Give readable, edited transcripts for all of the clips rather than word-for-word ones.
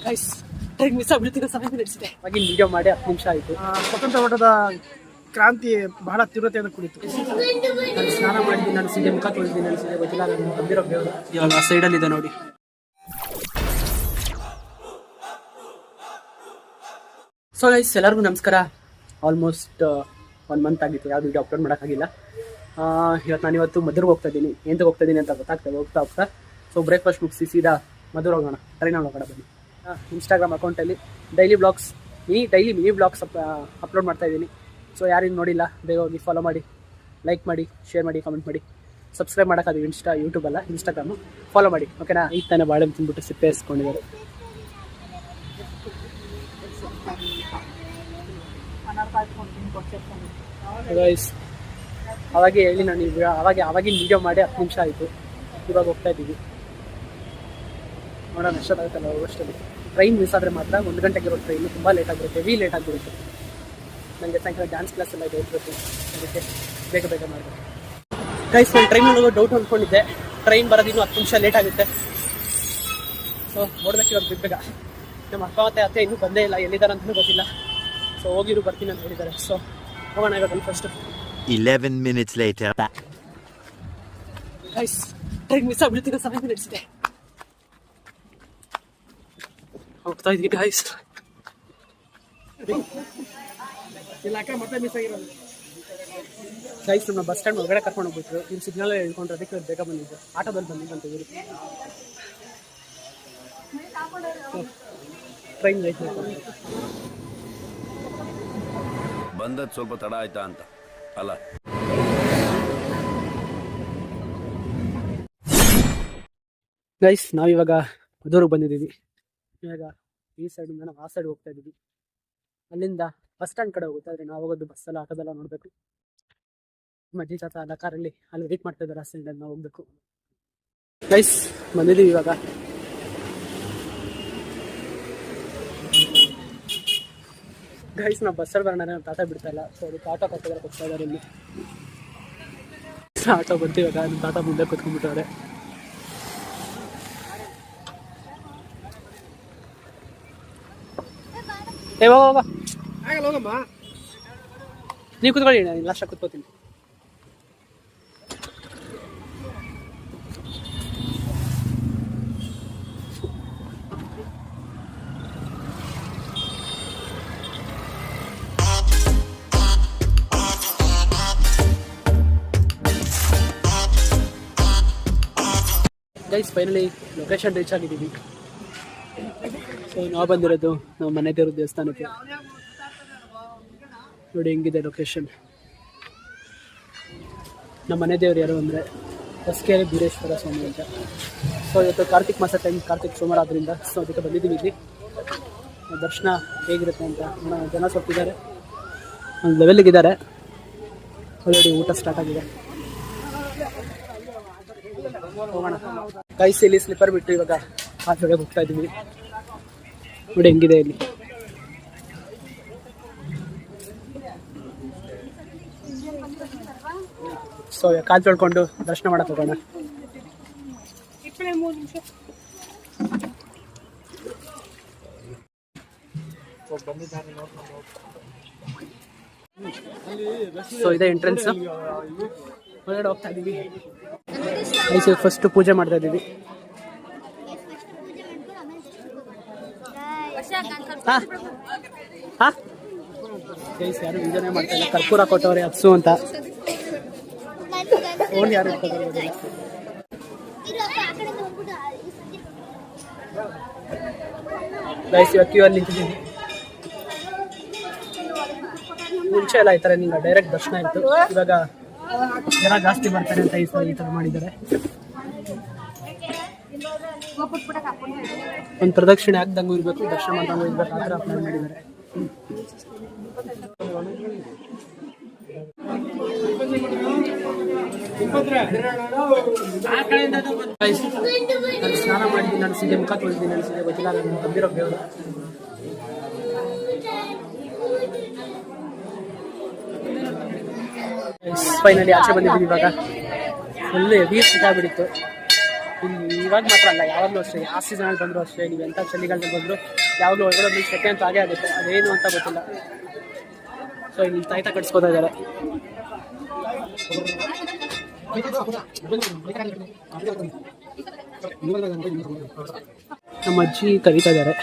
Guys train miss ಆಗ್ಬಿಡ್ತಿರೋ ಸಮಯ ನಡೆಸಿದೆ ಆಗಿನ ವಿಡಿಯೋ ಮಾಡಿ 10 ನಿಮಿಷ ಆಯಿತು. ಸ್ವತಂತ್ರ ಹೋರಾಟದ ಕ್ರಾಂತಿ ಬಹಳ ತೀವ್ರತೆಯಿಂದ ಕುಳಿತು. ನಾನು ಸ್ನಾನ ಮಾಡಿದ್ದೀನಿ, ನಾನು ಸೀದೆ ಮುಖ ತೊಳಿದ್ದೀನಿ, ನಾನು ಸೀದೆ ಗೊತ್ತಿಲ್ಲ, ನಾನು ಬಂದಿರೋ ಬೇವರು ಇವಾಗ ಆ ಸೈಡಲ್ಲಿದೆ ನೋಡಿ. ಸೊ ಗೈಸ್ ಎಲ್ಲರಿಗೂ ನಮಸ್ಕಾರ. ಆಲ್ಮೋಸ್ಟ್ 1 ಮಂತ್ ಆಗಿತ್ತು ಯಾವುದು ವಿಡಿಯೋ ಅಪ್ಲೋಡ್ ಮಾಡೋಕ್ಕಾಗಿಲ್ಲ. ಇವತ್ತು ನಾನಿವತ್ತು ಮಧುರ್ಗೆ ಹೋಗ್ತಾ ಇದ್ದೀನಿ. ಎಂತಕ್ಕೆ ಹೋಗ್ತಾ ಇದ್ದೀನಿ ಅಂತ ಗೊತ್ತಾಗ್ತದೆ ಹೋಗ್ತಾ. ಸೊ ಬ್ರೇಕ್ಫಾಸ್ಟ್ ಮುಗಿಸಿ ಸೀದಾ ಮಧುರ್ ಹೋಗೋಣ, ಟ್ರೈನಲ್ಲಿ ಹೋಗೋಣ ಬನ್ನಿ. ಇನ್ಸ್ಟಾಗ್ರಾಮ್ ಅಕೌಂಟಲ್ಲಿ ಡೈಲಿ ಮಿನಿ ಬ್ಲಾಗ್ಸ್ ಅಪ್ಲೋಡ್ ಮಾಡ್ತಾ ಇದ್ದೀನಿ. ಸೊ ಯಾರಿಗೂ ನೋಡಿಲ್ಲ ಬೇಗ ಹೋಗಿ ಫಾಲೋ ಮಾಡಿ, ಲೈಕ್ ಮಾಡಿ, ಶೇರ್ ಮಾಡಿ, ಕಾಮೆಂಟ್ ಮಾಡಿ, ಸಬ್ಸ್ಕ್ರೈಬ್ ಮಾಡೋಕ್ಕಾಗಿ ಯೂಟ್ಯೂಬಲ್ಲ, ಇನ್ಸ್ಟಾಗ್ರಾಮು ಫಾಲೋ ಮಾಡಿ, ಓಕೆನಾ. ಈಗ ತಾನೇ ಬಾಳೆಹಣ್ಣು ತಿಂದ್ಬಿಟ್ಟು ಸಿಪ್ಪೆ ಇಸ್ಕೊಂಡಿದ್ದಾರೆ. ಗೈಸ್ ಅವಾಗೆ ಹೇಳಿ ನಾನು ಅವಾಗಿನ ವಿಡಿಯೋ ಮಾಡಿ 10 ನಿಮಿಷ ಆಯಿತು. ಇವಾಗ ಹೋಗ್ತಾ ಇದ್ದೀವಿ, ನೋಡೋಣ ಎಷ್ಟೊತ್ತಾಗುತ್ತಲ್ಲ ಅಷ್ಟಲ್ಲಿ. ಟ್ರೈನ್ ಮಿಸ್ ಆದರೆ ಮಾತ್ರ 1 ಗಂಟೆಗೆ ಇರೋ ಟ್ರೈನು ತುಂಬ ಲೇಟ್ ಆಗಿರುತ್ತೆ. ನನಗೆ ಸಾಯಂಕಾಲ ಡ್ಯಾನ್ಸ್ ಕ್ಲಾಸ್ ಎಲ್ಲ ಹೋಗ್ಬೇಕು, ಅದಕ್ಕೆ ಬೇಗ ಮಾಡಬೇಕು. ಗೈಸ್ ನಾನು ಟ್ರೈನಲ್ಲಿ ಹೋಗೋ ಡೌಟ್ ಅಂದ್ಕೊಂಡಿದ್ದೆ, ಟ್ರೈನ್ ಬರೋದಿನ್ನೂ 10 ನಿಮಿಷ ಲೇಟ್ ಆಗುತ್ತೆ. ಸೊ ನೋಡ್ಬೇಕು ಇವಾಗ ಬೇಗ. ನಮ್ಮ ಅಕ್ಕ ಮತ್ತೆ ಅತ್ತೆ ಇನ್ನೂ ಬಂದೇ ಇಲ್ಲ, ಎಲ್ಲಿದ್ದಾರೆ ಅಂತಲೂ ಗೊತ್ತಿಲ್ಲ. ಸೊ ಹೋಗಿರು ಬರ್ತೀನಿ ಅಂತ ಹೇಳಿದ್ದಾರೆ. ಸೊ ಹೋಗೋಣ ಇವಾಗ first. 11 minutes later. Guys train miss ಆಗ್ಬಿಡ್ತಿರೋ ಸಮಯ ನಡೆಸಿದೆ. ಹೋಗ್ತಾ ಇದ್ವಿ ಗೈಸ್. ಮತ್ತೆ ಮಿಸ್ ಆಗಿರೋದು ಗೈಸ್ ನಮ್ಮ ಬಸ್ ಸ್ಟ್ಯಾಂಡ್ ಒಳಗಡೆ ಕರ್ಕೊಂಡು ಹೋಗ್ಬಿಟ್ರು. ಇಲ್ಲಿ ಸಿಗ್ನಲ್ ಹೇಳ್ಕೊಂಡ್ರೆ ಅದಕ್ಕೆ ಬೇಗ ಬಂದಿದ್ದು, ಆಟೋದಲ್ಲಿ ಬಂದಿದ್ದಂತ ಇವರು. ಟ್ರೈನ್ ಲೈಟ್ ಬಂದದ್ದು ಸ್ವಲ್ಪ ತಡ ಆಯ್ತಾ ಅಂತ ಅಲ್ಲ. ಗೈಸ್ ನಾವಿವಾಗ ಮಧುರ್ಗೆ ಬಂದಿದ್ದೀವಿ. ಇವಾಗ ಈ ಸೈಡಿಂದ ನಾವು ಆ ಸೈಡ್ ಹೋಗ್ತಾ ಇದ್ದೀವಿ. ಅಲ್ಲಿಂದ ಬಸ್ ಸ್ಟ್ಯಾಂಡ್ ಕಡೆ ಹೋಗುತ್ತೆ, ಆದರೆ ನಾವು ಹೋಗೋದು ಬಸ್ಸಲ್ಲ ಆಟೋದೆಲ್ಲ ನೋಡಬೇಕು. ಮಜ್ಜಿ ತಾತ ಅಲ್ಲ ಕಾರಲ್ಲಿ ಅಲ್ಲಿ ವೇಟ್ ಮಾಡ್ತಾ ಇದ್ದಾರೆ, ಆ ಸೈಡಲ್ಲಿ ನಾವು ಹೋಗ್ಬೇಕು. ಗೈಸ್ ಬಂದಿದ್ದೀವಿ ಇವಾಗ. ಗೈಸ್ ನಾವು ಬಸ್ಸಲ್ಲಿ ಬರೋಣ, ನಾವು ತಾತ ಬಿಡ್ತಾ ಇಲ್ಲ. ಸೊ ಅದಕ್ಕೆ ಆಟೋ ಕಟ್ಟಿದ್ರೆ ಕೊಡ್ತಾ ಇದ್ದಾರೆ. ಇಲ್ಲಿ ಆಟೋ ಬಂತು ಇವಾಗ. ನಮ್ಮ ತಾತ ಮುಂದೆ ಕೂತ್ಕೊಂಡ್ಬಿಟ್ಟವ್ರೆ. ಹೋಗಮ್ಮ, ನೀವು ಕೂತ್ಕೊಳ್ಳಿ, ನಾನು ಲಾಸ್ಟ್ ಕೂತ್ಕೋತೀನಿ. ಗೈಸ್ ಫೈನಲಿ ಲೊಕೇಶನ್ ರೀಚ್ ಆಗಿದ್ದೀವಿ. ಸೊ ನಾವು ಬಂದಿರೋದು ನಮ್ಮ ಮನೆ ದೇವ್ರ ದೇವಸ್ಥಾನಕ್ಕೆ. ನೋಡಿ ಹೆಂಗಿದೆ ಲೊಕೇಶನ್. ನಮ್ಮ ಮನೆ ದೇವ್ರು ಯಾರು ಅಂದರೆ ಹೊಸಕೆರೆ ಬೀರೇಶ್ವರ ಸ್ವಾಮಿ ಅಂತ. ಸೊ ಇವತ್ತು ಕಾರ್ತಿಕ್ ಮಾಸ ಟೈಮ್, ಕಾರ್ತಿಕ್ ಸೋಮವಾರ ಆದ್ದರಿಂದ ಸೊ ಅದಕ್ಕೆ ಬಂದಿದ್ದೀವಿ. ಇಲ್ಲಿ ದರ್ಶನ ಹೇಗಿರುತ್ತೆ ಅಂತ ಜನ ಸ್ವಲ್ಪಿದ್ದಾರೆ, ಒಂದು ಲೆವೆಲ್ಗಿದ್ದಾರೆ. ಆಲ್ರೆಡಿ ಊಟ ಸ್ಟಾರ್ಟ್ ಆಗಿದೆ, ಹೋಗೋಣ. ಗೈಸ್ ಇಲ್ಲಿ ಸ್ಲಿಪ್ಪರ್ ಬಿಟ್ಟು ಇವಾಗ ಆಚೆಗೆ ಹೋಗ್ತಾ ಇದ್ದೀವಿ. ನೋಡಿ ಹೆಂಗಿದೆ ಇಲ್ಲಿ. ಸೊ ಕಾಲು ತೊಳ್ಕೊಂಡು ದರ್ಶನ ಮಾಡಕ್ಕೆ ಹೋಗೋಣ. ಸೊ ಇದೇ ಎಂಟ್ರೆನ್ಸ್, ಹೊರಗಡೆ ಹೋಗ್ತಾ ಇದ್ದೀವಿ. ಫಸ್ಟ್ ಪೂಜೆ ಮಾಡ್ತಾ ಇದ್ದೀವಿ. ಯಾರು ವಿಡಿಯೋನೇ ಮಾಡ್ತಾ ಇಲ್ಲ. ಕರ್ಪೂರ ಕೊಟ್ಟವ್ರೆ ಅಪ್ಸು ಅಂತ. ಫೋನ್ ಯಾರು ಇಟ್ಕೊಳ್ತಾರೆ. ಗೈಸ್ ಇವತ್ತು ಅಲ್ಲಿ ನಿಂತಿದ್ದೀವಿ. ಮುಂಚೆ ಎಲ್ಲ ಈ ಥರ ನಿಲ್ಲ, ಡೈರೆಕ್ಟ್ ದರ್ಶನ ಇತ್ತು. ಇವಾಗ ಜನ ಜಾಸ್ತಿ ಬರ್ತಾರೆ ಅಂತ ಈ ಥರ ಮಾಡಿದ್ದಾರೆ. ಒಂದು ಪ್ರದಕ್ಷಿಣೆ ಆಗ್ದಂಗೂ ಇರಬೇಕು, ದರ್ಶನ ಮಾಡ್ದಂಗೂ ಇರಬೇಕು, ಆ ಥರ ಪ್ಲಾನ್ ಮಾಡಿದ್ದಾರೆ. ನಾನು ಸ್ನಾನ ಮಾಡಿದ್ದೀನಿ, ನಾನು ಸೀದೆ ಮುಖ ತೊಳಿದ್ದೀನಿ, ನಾನು ಸೀದೆ ಗೊತ್ತಿಲ್ಲ, ನಾನು ಬಂದಿರೋ ಬೇವರು. ಫೈನಲಿ ಆಚೆ ಬಂದಿದ್ದೀವಿ. ಇವಾಗ ಫುಲ್ ಹೆವಿ ಸಿಕ್ಕಾಗ್ಬಿಟ್ಟಿತ್ತು. ಇಲ್ಲಿ ಇವಾಗ ಮಾತ್ರ ಅಲ್ಲ, ಯಾವಾಗಲೂ ಅಷ್ಟೇ, ಯಾವ ಸೀಸನಲ್ಲಿ ಬಂದರೂ ಅಷ್ಟೇ, ನೀವು ಎಂಥ ಚಳಿಗಾಲದಲ್ಲಿ ಬಂದರೂ ಯಾವಾಗಲೂ ಒಳಗಡೆ ಒಂದು ಸೆಕೆ ಅಂತ ಆಗೇ ಆಗುತ್ತೆ. ಅದೇನು ಅಂತ ಗೊತ್ತಿಲ್ಲ. ಸೊ ಇಲ್ಲಿ ತಾಯ್ತ ಕಟ್ಸ್ಕೊತಾ ಇದ್ದಾರೆ. ನಮ್ಮ ಅಜ್ಜಿ ಕರೀತಾ ಇದ್ದಾರೆ.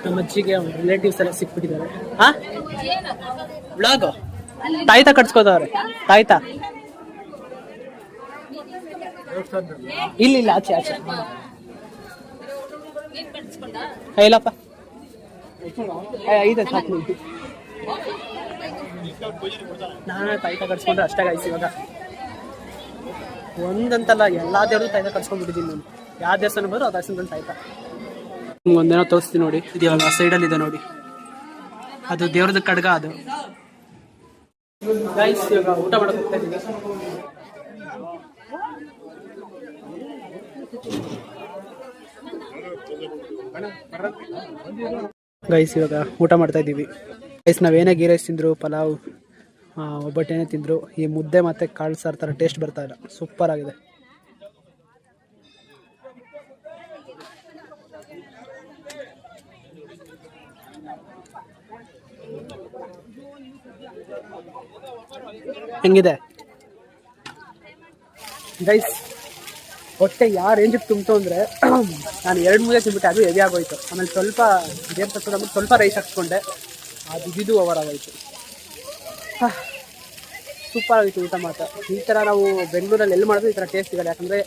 ನಮ್ಮ ಅಜ್ಜಿಗೆ ರಿಲೇಟಿವ್ಸ್ ಎಲ್ಲ ಸಿಕ್ಬಿಟ್ಟಿದ್ದಾರೆ. ಹಾ ವ್ಲಾಗ್ ತಾಯ್ತ ಕಟ್ಸ್ಕೋತವ್ರೆ. ತಾಯ್ತ ಇಲ್ಲ ಆಚೆ ಆಚೆ ಇಲ್ಲಪ್ಪ ಐದು ಸಾಕು. ನಾನೇ ತಾಯ್ತ ಕಟ್ಸ್ಕೊಂಡ್ರೆ ಅಷ್ಟೇ ಗಾಯ್ಸ್. ಇವಾಗ ಒಂದಂತಲ್ಲ, ಎಲ್ಲಾ ದೇವ್ರು ತಾಯ್ತ ಕಟ್ಸ್ಕೊಂಡ್ಬಿಟ್ಟಿದ್ದೀನಿ ನಾನು. ಯಾವ ದೇವಸ್ಥಾನ ಬಂದ್ರು ಆ ದೇವಸ್ಥಾನದಲ್ಲಿ ತಾಯ್ತ. ಒಂದೇನೋ ತೋರಿಸ್ತೀನಿ ನೋಡಿ, ಇದು ಇವಾಗ ಸೈಡಲ್ಲಿ ಇದೆ ನೋಡಿ, ಅದು ದೇವ್ರದ ಕಡ್ಗ. ಅದು ಗೈಸ್ ಇವಾಗ ಊಟ ಮಾಡಕ್ ಹೋಗ್ತಾ ಇದ್ದೀನಿ. ಗೈಸ್ ಇವಾಗ ಊಟ ಮಾಡ್ತಾ ಇದ್ದೀವಿ. ಗೈಸ್ ನಾವೇನೇ ಗೀ ರೈಸ್ ತಿಂದ್ರು, ಪಲಾವ್, ಒಬ್ಬಟ್ಟೇನೇ ತಿಂದ್ರು, ಈ ಮುದ್ದೆ ಮತ್ತೆ ಕಾಳು ಸಾರು ಥರ ಟೇಸ್ಟ್ ಬರ್ತಾ ಇಲ್ಲ. ಸೂಪರ್ ಆಗಿದೆ. ಹೆಂಗಿದೆ ಗೈಸ್? ಹೊಟ್ಟೆ ಯಾವ ರೇಂಜಿಗೆ ತುಂಬಿತು ಅಂದರೆ ನಾನು 2 ಮುದ್ದೆ ತಿಂದ್ಬಿಟ್ಟೆ, ಅದು ಹೆವಿ ಆಗೋಯ್ತು. ಆಮೇಲೆ ಸ್ವಲ್ಪ ದೇವ್ರ ತಕ್ಕ ಸ್ವಲ್ಪ ರೈಸ್ ಹಾಕ್ಸ್ಕೊಂಡೆ, ಅದು ಇದು ಓವರ್ ಆಗೋಯ್ತು. ಸೂಪರ್ ಆಗಿತ್ತು ಊಟ ಮಾತ್ರ. ಈ ಥರ ನಾವು ಬೆಂಗಳೂರಲ್ಲಿ ಎಲ್ಲಿ ಮಾಡಿದ್ರು ಈ ಥರ ಟೇಸ್ಟ್ ಸಿಗಲ್ಲ. ಯಾಕಂದರೆ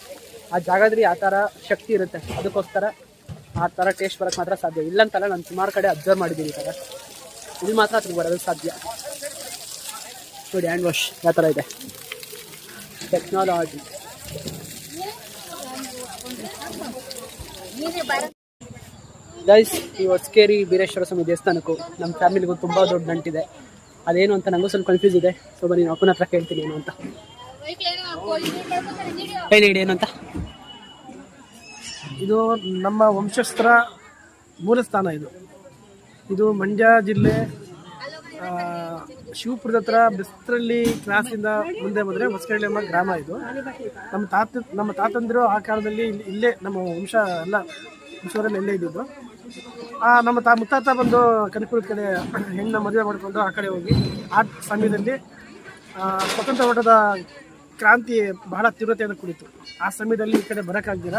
ಆ ಜಾಗದಲ್ಲಿ ಆ ಥರ ಶಕ್ತಿ ಇರುತ್ತೆ, ಅದಕ್ಕೋಸ್ಕರ ಆ ಥರ ಟೇಸ್ಟ್ ಬರೋಕ್ಕೆ ಮಾತ್ರ ಸಾಧ್ಯ. ಇಲ್ಲಂತಲ್ಲ, ನಾನು ಸುಮಾರು ಕಡೆ ಅಬ್ಸರ್ವ್ ಮಾಡಿದ್ದೀನಿ ಈ ಥರ. ಇಲ್ಲಿ ಮಾತ್ರ ಅದಕ್ಕೆ ಬರೋದು ಸಾಧ್ಯ. ನೋಡಿ ಹ್ಯಾಂಡ್ ವಾಶ್ ಯಾವ ಥರ ಇದೆ, ಟೆಕ್ನಾಲಜಿ. ಗೈಸ್ ಈ ಹೊಸಕೇರಿ ಬೀರೇಶ್ವರ ಸ್ವಾಮಿ ದೇವಸ್ಥಾನಕ್ಕೂ ನಮ್ಮ ಫ್ಯಾಮಿಲಿಗೂ ತುಂಬ ದೊಡ್ಡ ನಂಟಿದೆ. ಅದೇನು ಅಂತ ನನಗೂ ಸ್ವಲ್ಪ ಕನ್ಫ್ಯೂಸ್ ಇದೆ. ಸೊ ಬನ್ನಿ ನಾನು ಅಪ್ಪನ ಹತ್ರ ಕೇಳ್ತೀನಿ ಏನು ಅಂತ. ಹೇಳಿ ಏನು ಅಂತ. ಇದು ನಮ್ಮ ವಂಶಸ್ಥರ ಮೂಲಸ್ಥಾನ. ಇದು ಮಂಡ್ಯ ಜಿಲ್ಲೆ ಶಿವಪುರದ ಹತ್ರ ಬೆಸ್ತರಳ್ಳಿ ಕ್ರಾಸಿಂದ ಮುಂದೆ ಬಂದರೆ ಹೊಸಕೇಳಿ ಎಂಬ ಗ್ರಾಮ. ಇದು ನಮ್ಮ ತಾತಂದಿರು ಆ ಕಾಲದಲ್ಲಿ ಇಲ್ಲೇ ನಮ್ಮ ವಂಶ ಎಲ್ಲ ವಂಶವರಲ್ಲಿ ಎಲ್ಲೇ ಇದ್ದಿದ್ದು. ನಮ್ಮ ಮುತ್ತಾತ ಬಂದು ಕನಕಪುರದ ಕಡೆ ಹೆಣ್ಣು ಮದುವೆ ಮಾಡಿಕೊಂಡು ಆ ಕಡೆ ಹೋಗಿ ಆ ಸಮಯದಲ್ಲಿ ಸ್ವತಂತ್ರ ಓಟದ ಕ್ರಾಂತಿ ಬಹಳ ತೀವ್ರತೆಯನ್ನು ಕುಡಿತು. ಆ ಸಮಯದಲ್ಲಿ ಈ ಕಡೆ ಬರೋಕ್ಕಾಗ್ದಿರ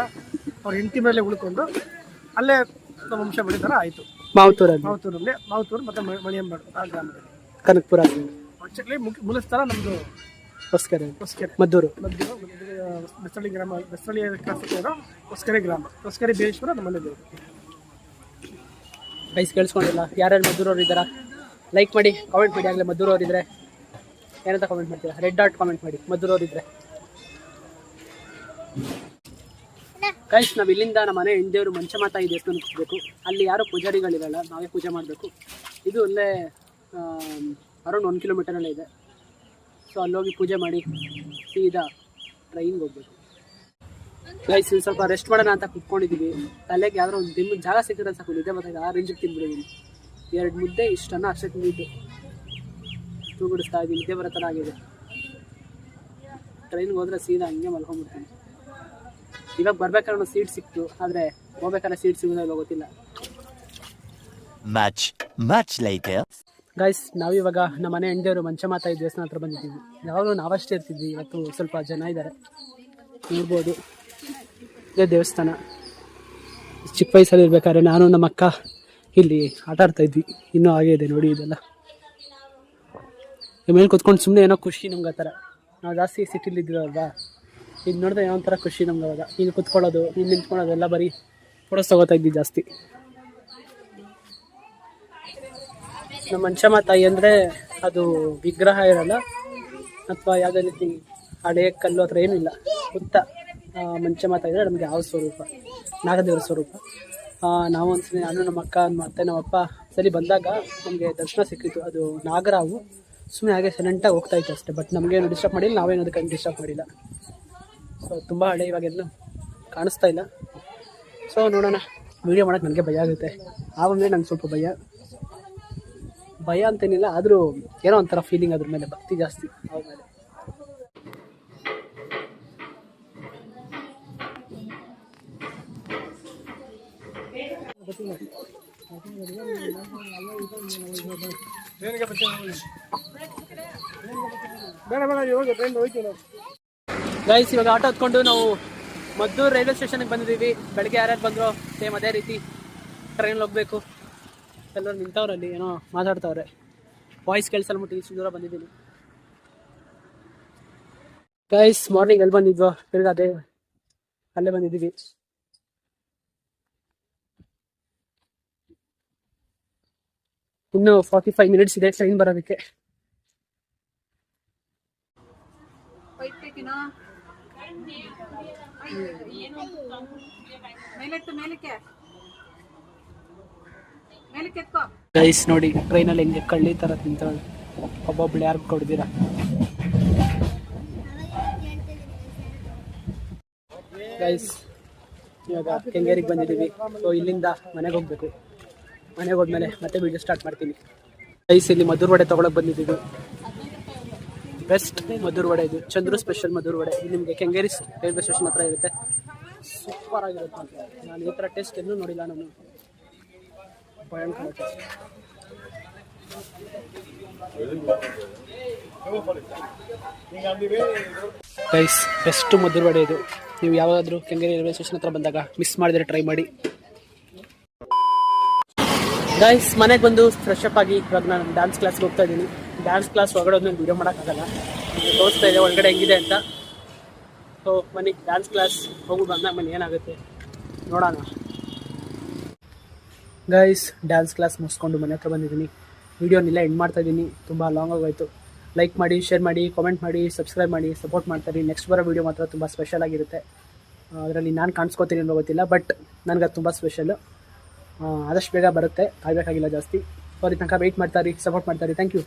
ಅವ್ರ ಹೆಂಡತಿ ಮೇಲೆ ಉಳ್ಕೊಂಡು ಅಲ್ಲೇ ನಮ್ಮ ವಂಶ ಬೆಳೀತಾರ ಆಯಿತು. ಮಾವತೂರು ಮತ್ತು ಮಣಿಯಂಬಾಡು ಆ ಗ್ರಾಮದಲ್ಲಿ ಕನಕಪುರ. ಆಕ್ಚುಲಿ ಮೂಲಸ್ಥಾನ ನಮ್ಮದು ಹೊಸಕೆರೆ, ಮದ್ದೂರು, ಬೆಸ್ತಳ್ಳಿ ಗ್ರಾಮ, ಬೆಸ್ತಳ್ಳಿ ಕ್ರಾಸ್ ಹೊಸಕೆರೆ ಗ್ರಾಮ, ಹೊಸಕೆರೆ ಬೀರೇಶ್ವರ ನಮ್ಮಲ್ಲಿ ದೇವರು. ಗೈಸ್ ಕೇಳಿಸ್ಕೊಂಡಿಲ್ಲ, ಯಾರ್ಯಾರು ಮದ್ದೂರವ್ರು ಇದ್ದಾರಾ ಲೈಕ್ ಮಾಡಿ, ಕಾಮೆಂಟ್ ಮಾಡಿ. ಆಗಲೇ ಮದ್ದೂರವ್ರು ಇದ್ದರೆ ಏನಂತ ಕಾಮೆಂಟ್ ಮಾಡ್ತೀರಾ? ರೆಡ್ ಡಾಟ್ ಕಾಮೆಂಟ್ ಮಾಡಿ ಮದ್ದೂರವ್ರು ಇದ್ದರೆ. ಗೈಸ್ ನಾವು ಇಲ್ಲಿಂದ ನಮ್ಮ ಮನೆ ಹಿಂದೇವರು ಮಂಚಮಾತಾಯಿ ದೇವಸ್ಥಾನಕ್ಕೆ ಹೋಗಬೇಕು. ಅಲ್ಲಿ ಯಾರೂ ಪೂಜಾರಿಗಳಿರಲ್ಲ, ನಾವೇ ಪೂಜೆ ಮಾಡಬೇಕು. ಇದು ಅಲ್ಲೇ ಅರೌಂಡ್ 1 ಕಿಲೋಮೀಟರಲ್ಲೇ ಇದೆ. ಸೊ ಅಲ್ಲೋಗಿ ಪೂಜೆ ಮಾಡಿ ಸೀದಾ ಟ್ರೈನ್ಗೆ ಹೋಗ್ಬೇಕು. ಗೈಸ್ ಇಲ್ಲಿ ಸ್ವಲ್ಪ ರೆಸ್ಟ್ ಮಾಡೋಣ ಅಂತ ಕುತ್ಕೊಂಡಿದ್ದೀವಿ. ತಲೆಗೆ ಯಾವ್ದಾರ ಒಂದು ತಿಂದು ಜಾಗ ಸಿಕ್ಕಿದ್ರೆ ಸಾಕು, ನಿದ್ದೆ ಬರ್ತಾಯಿದೆ. ಆ ರೇಂಜಿಗೆ ತಿಂದ್ಬಿಟ್ಟಿದ್ದೀನಿ. 2 ಮುದ್ದೆ ಇಷ್ಟನ್ನ ಅಷ್ಟೇ ತಿಂದಿದ್ದು ತೂಗುಡಿಸ್ತಾ ಇದ್ದೀನಿ. ನಿದ್ದೆ ಬರೋ ಥರ ಆಗಿದೆ. ಟ್ರೈನ್ಗೆ ಹೋದರೆ ಸೀದಾ ಹಂಗೆ ಮಲ್ಕೊಂಡ್ಬಿಡ್ತೀನಿ. ಇವಾಗ ಬರ್ಬೇಕಾದ್ರೆ ಒಂದು ಸೀಟ್ ಸಿಕ್ತು, ಆದರೆ ಹೋಗ್ಬೇಕಾದ್ರೆ ಸೀಟ್ ಸಿಗೋದಿಲ್ಲ ಗೊತ್ತಿಲ್ಲ. Much later. ಗೈಸ್ ನಾವಿವಾಗ ನಮ್ಮ ಮನೆ ಹೆಂಡೇವರು ಮಂಚಮಾತಾಯಿ ದೇವಸ್ಥಾನ ಹತ್ರ ಬಂದಿದ್ದೀವಿ. ಯಾವಾಗಲೂ ನಾವಷ್ಟೇ ಇರ್ತಿದ್ವಿ, ಇವತ್ತು ಸ್ವಲ್ಪ ಜನ ಇದ್ದಾರೆ. ನೋಡ್ಬೋದು ಇದೇ ದೇವಸ್ಥಾನ. ಚಿಕ್ಕ ವಯಸ್ಸಲ್ಲಿ ಇರ್ಬೇಕಾದ್ರೆ ನಾನು ನಮ್ಮ ಅಕ್ಕ ಇಲ್ಲಿ ಆಟ ಆಡ್ತಾಯಿದ್ವಿ. ಇನ್ನೂ ಹಾಗೆ ಇದೆ ನೋಡಿ. ಇದೆಲ್ಲ ಮೇಲೆ ಕೂತ್ಕೊಂಡು ಸುಮ್ಮನೆ ಏನೋ ಖುಷಿ ನಮ್ಗೆ. ಆ ಥರ ನಾವು ಜಾಸ್ತಿ ಸಿಟಿಲಿ ಇದ್ದೀವಲ್ವಾ, ಇದು ನೋಡಿದ್ರೆ ಏನೋ ಒಂಥರ ಖುಷಿ ನಮ್ಗೆ. ಅವಾಗ ಇಲ್ಲಿ ಕುತ್ಕೊಳ್ಳೋದು, ಇಲ್ಲಿ ನಿಂತ್ಕೊಳ್ಳೋದು ಎಲ್ಲ ಬರೀ ಫೋಟೋಸ್ ತಗೋತಾ ಇದ್ವಿ ಜಾಸ್ತಿ. ನಮ್ಮ ಮಂಚಮಾತಾಯಿ ಅಂದರೆ ಅದು ವಿಗ್ರಹ ಇರಲ್ಲ, ಅಥವಾ ಯಾವುದೇ ರೀತಿ ಹಳೆ ಕಲ್ಲು ಹತ್ರ ಏನಿಲ್ಲ. ಹುತ್ತ ಮಂಚಮಾತಾಯಿ ಇದ್ದರೆ ನಮಗೆ ಯಾವ ಸ್ವರೂಪ, ನಾಗದೇವರ ಸ್ವರೂಪ. ನಾವು ಒಂದ್ಸಲಿ ನಾನು ನಮ್ಮ ಅಕ್ಕ ಮತ್ತು ನಮ್ಮಪ್ಪ ಸರಿ ಬಂದಾಗ ನಮಗೆ ದರ್ಶನ ಸಿಕ್ಕಿತ್ತು. ಅದು ನಾಗರಾವು ಸುಮ್ಮನೆ ಹಾಗೆ ಸೈಲೆಂಟಾಗಿ ಹೋಗ್ತಾಯಿತ್ತು ಅಷ್ಟೇ. ಬಟ್ ನಮಗೇನು ಡಿಸ್ಟರ್ಬ್ ಮಾಡಿಲ್ಲ, ನಾವೇನು ಅದಕ್ಕೆ ಡಿಸ್ಟರ್ಬ್ ಮಾಡಿಲ್ಲ. ಸೊ ತುಂಬ ಹಳೆ, ಇವಾಗೆಲ್ಲೂ ಕಾಣಿಸ್ತಾ ಇಲ್ಲ. ಸೊ ನೋಡೋಣ. ವೀಡಿಯೋ ಮಾಡೋಕ್ಕೆ ನನಗೆ ಭಯ ಆಗುತ್ತೆ. ಆಮೇಲೆ ನಂಗೆ ಸ್ವಲ್ಪ ಭಯ ಅಂತೇನಿಲ್ಲ, ಆದರೂ ಏನೋ ಒಂಥರ ಫೀಲಿಂಗ್ ಅದ್ರ ಮೇಲೆ, ಭಕ್ತಿ ಜಾಸ್ತಿ ಅವ್ರ ಮೇಲೆ. ಬೇಡ ಬೇಡ ಇವಾಗ ಟ್ರೈನ್ ಹೋಯ್ತು ನಾವು. ಗೈಸ್ ಇವಾಗ ಆಟೋ ಹತ್ಕೊಂಡು ನಾವು ಮದ್ದೂರು ರೈಲ್ವೆ ಸ್ಟೇಷನ್ಗೆ ಬಂದಿದ್ದೀವಿ. ಬೆಳಗ್ಗೆ ಯಾರ್ಯಾರು ಬಂದರು ಸೇಮ್ ಅದೇ ರೀತಿ ಟ್ರೈನಲ್ಲಿ ಹೋಗಬೇಕು. ಎಲ್ಲರೂ ನಿಂತವ್ರಲ್ಲಿ ಏನೋ ಮಾತಾಡ್ತವ್ರೆ, ವಾಯ್ಸ್ ಕೇಳಿಸಲ್ಲ ಮುಟ್ಟಿ ಇಷ್ಟು ದೂರ ಬಂದಿದ್ದೀನಿ. ಗೈಸ್ ಮಾರ್ನಿಂಗ್ ಎಲ್ಲಿ ಬಂದಿದ್ವೋ ತಿರ್ಗಿ ಅಲ್ಲೇ ಬಂದಿದ್ದೀವಿ. ಇನ್ನು 45 ಮಿನಿಟ್ಸ್ ಇದೆ ಟ್ರೈನ್ ಬರೋದಕ್ಕೆ. ಗೈಸ್ ನೋಡಿ ಟ್ರೈನಲ್ಲಿ ಹೆಂಗೆ ಕಳ್ಳಿ ಥರ ತಿಂತಾಳೆ. ಒಬ್ಬೊಬ್ಳು ಯಾರು ಕೊಡ್ದಿರ. ಗೈಸ್ ಇವಾಗ ಕೆಂಗೇರಿಗೆ ಬಂದಿದ್ದೀವಿ. ಸೊ ಇಲ್ಲಿಂದ ಮನೆಗೆ ಹೋಗ್ಬೇಕು. ಮನೆಗೆ ಹೋದ್ಮೇಲೆ ಮತ್ತೆ ವಿಡಿಯೋ ಸ್ಟಾರ್ಟ್ ಮಾಡ್ತೀನಿ. ಗೈಸ್ ಇಲ್ಲಿ ಮದ್ದೂರು ವಡೆ ತೊಗೊಳಕ್ಕೆ ಬಂದಿದ್ದೀವಿ. ಬೆಸ್ಟ್ ಮದ್ದೂರು ವಡೆ ಇದು, ಚಂದ್ರು ಸ್ಪೆಷಲ್ ಮದ್ದೂರು ವಡೆ. ಇದು ನಿಮಗೆ ಕೆಂಗೇರಿ ರೈಲ್ವೆ ಸ್ಟೇಷನ್ ಹತ್ರ ಇರುತ್ತೆ. ಸೂಪರ್ ಆಗಿರುತ್ತೆ ಅಂತ. ನಾನು ಈ ಥರ ಟೇಸ್ಟ್ ಎಲ್ಲೂ ನೋಡಿಲ್ಲ ನಾನು. ಭಯಂಕರ taste. Guys best Maddur vada ಇದು. ನೀವು ಯಾವಾಗಾದರೂ ಕೆಂಗೇರಿ ರೈಲ್ವೆ ಸ್ಟೇಷನ್ ಹತ್ರ ಬಂದಾಗ ಮಿಸ್ ಮಾಡಿದರೆ ಟ್ರೈ ಮಾಡಿ. ಗೈಸ್ ಮನೆಗೆ ಬಂದು ಫ್ರೆಶ್ ಅಪ್ ಆಗಿ ಇವಾಗ ನಾನು ಡ್ಯಾನ್ಸ್ ಕ್ಲಾಸ್ಗೆ ಹೋಗ್ತಾ ಇದ್ದೀನಿ. ಡ್ಯಾನ್ಸ್ ಕ್ಲಾಸ್ ಒಳಗಡೆ ಒಂದು ವೀಡಿಯೋ ಮಾಡೋಕ್ಕಾಗಲ್ಲ, ತೋರಿಸ್ತಾ ಇದೆ ಒಳಗಡೆ ಹೆಂಗಿದೆ ಅಂತ. ಸೊ ಮನೆ ಡ್ಯಾನ್ಸ್ ಕ್ಲಾಸ್ ಹೋಗಿ ಬಂದಾಗ ಮನೆ ಏನಾಗುತ್ತೆ ನೋಡೋಣ. ಗೈಸ್ ಡ್ಯಾನ್ಸ್ ಕ್ಲಾಸ್ ಮುಗಿಸ್ಕೊಂಡು ಮನೆ ಹತ್ರ ಬಂದಿದ್ದೀನಿ. ವೀಡಿಯೋನೆಲ್ಲ ಎಂಡ್ ಮಾಡ್ತಾ ಇದ್ದೀನಿ. ತುಂಬ ಲಾಂಗ್ ಆಗೋಯ್ತು. ಲೈಕ್ ಮಾಡಿ, ಶೇರ್ ಮಾಡಿ, ಕಾಮೆಂಟ್ ಮಾಡಿ, ಸಬ್ಸ್ಕ್ರೈಬ್ ಮಾಡಿ, ಸಪೋರ್ಟ್ ಮಾಡ್ತಾರೆ. ನೆಕ್ಸ್ಟ್ ಬರೋ ವೀಡಿಯೋ ಮಾತ್ರ ತುಂಬ ಸ್ಪೆಷಲ್ ಆಗಿರುತ್ತೆ. ಅದರಲ್ಲಿ ನಾನು ಕಾಣಿಸ್ಕೋತೀನಿ ಅನ್ನೋ ಗೊತ್ತಿಲ್ಲ, ಬಟ್ ನನಗೆ ಅದು ತುಂಬ ಸ್ಪೆಷಲ್ಲು. ಆದಷ್ಟು ಬೇಗ ಬರುತ್ತೆ, ಕಾಯಬೇಕಾಗಿಲ್ಲ ಜಾಸ್ತಿ. ಸೊ ಅಲ್ಲಿ ತನಕ ವೆಯ್ಟ್ ಮಾಡ್ತಾರೆ, ಸಪೋರ್ಟ್ ಮಾಡ್ತಾರೆ. Thank you.